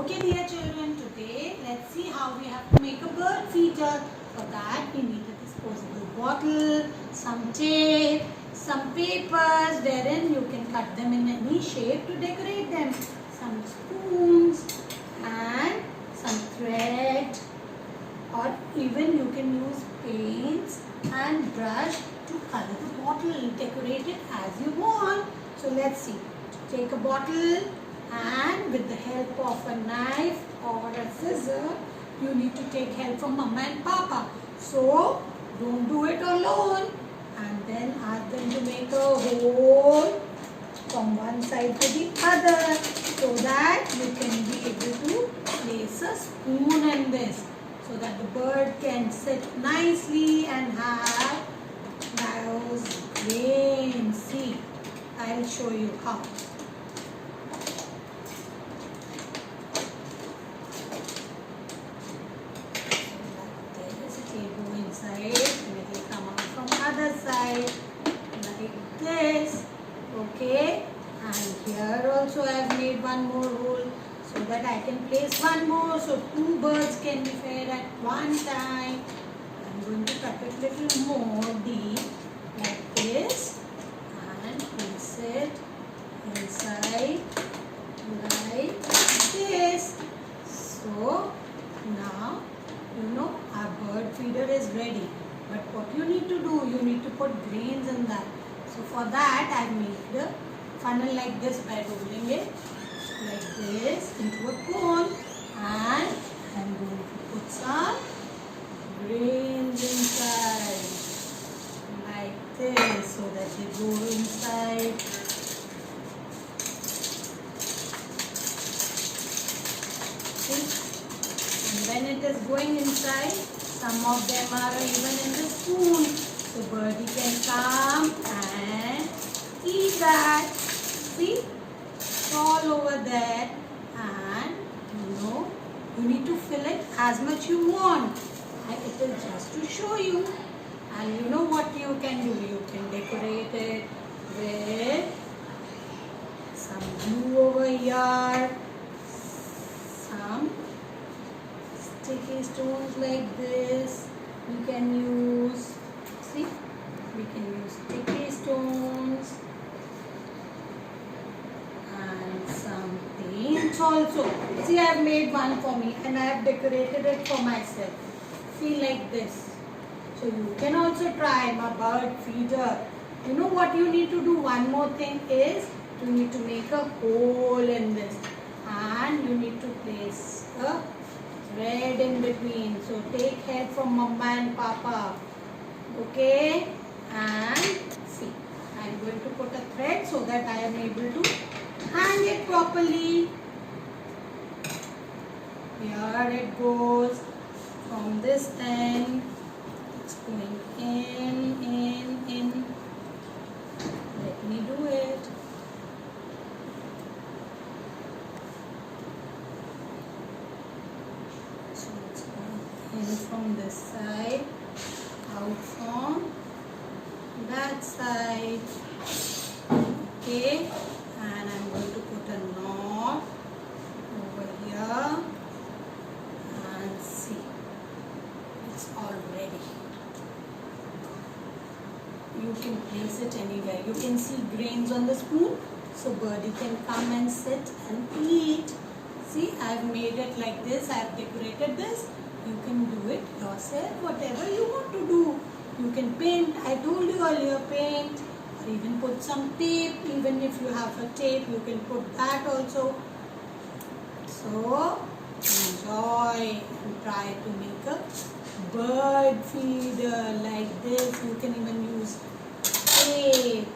Okay dear children, today let's see how we have to make a bird feeder. For that we need a disposable bottle, some tape, some papers wherein you can cut them in any shape to decorate them, some spoons and some thread, or even you can use paints and brush to color the bottle, decorate it as you want. So let's see. Take a bottle and with the help of a knife or a scissor, you need to take help from mama and papa. So don't do it alone, and then ask them to make a hole from one side to the other so that you can be able to place a spoon in this so that the bird can sit nicely and have those grains. See, I'll show you how. Inside, and it will come out from other side like this. Okay, and here also I have made one more hole so that I can place one more, so two birds can be fed at one time. I'm going to cut it a little more deep like this and place it inside like this. So now you know our bird feeder is ready, but what you need to do, you need to put grains in that. So for that I made a funnel like this by rolling it like this into a cone, and I'm going to put some grains inside like this so that they go inside. See? And when it is going inside, some of them are even in the spoon. So birdie can come and eat that. See? It's all over there. And you need to fill it as much you want. And it is just to show you. And you know what you can do? You can decorate it with some glue over here. Some sticky stones like this you can use. See, we can use sticky stones and some paints also. See, I have made one for me and I have decorated it for myself. See, like this. So you can also try my bird feeder. You know what you need to do? One more thing is you need to make a hole in this, and you need to place a thread in between. So take help from mama and papa. Okay, and see, I am going to put a thread so that I am able to hang it properly. Here it goes from this end. It's going in. Let me do it. So it's going in from this side, out from that side. Okay, and I'm going to put a knot over here, and see, it's all ready. You can place it anywhere. You can see grains on the spoon, so birdie can come and sit and eat. See, I've made it like this. I've decorated this. You can do it yourself, whatever you want to do. You can paint. I told you earlier, paint, or even put some tape. Even if you have a tape, you can put that also. So enjoy and try to make a bird feeder like this. You can even use tape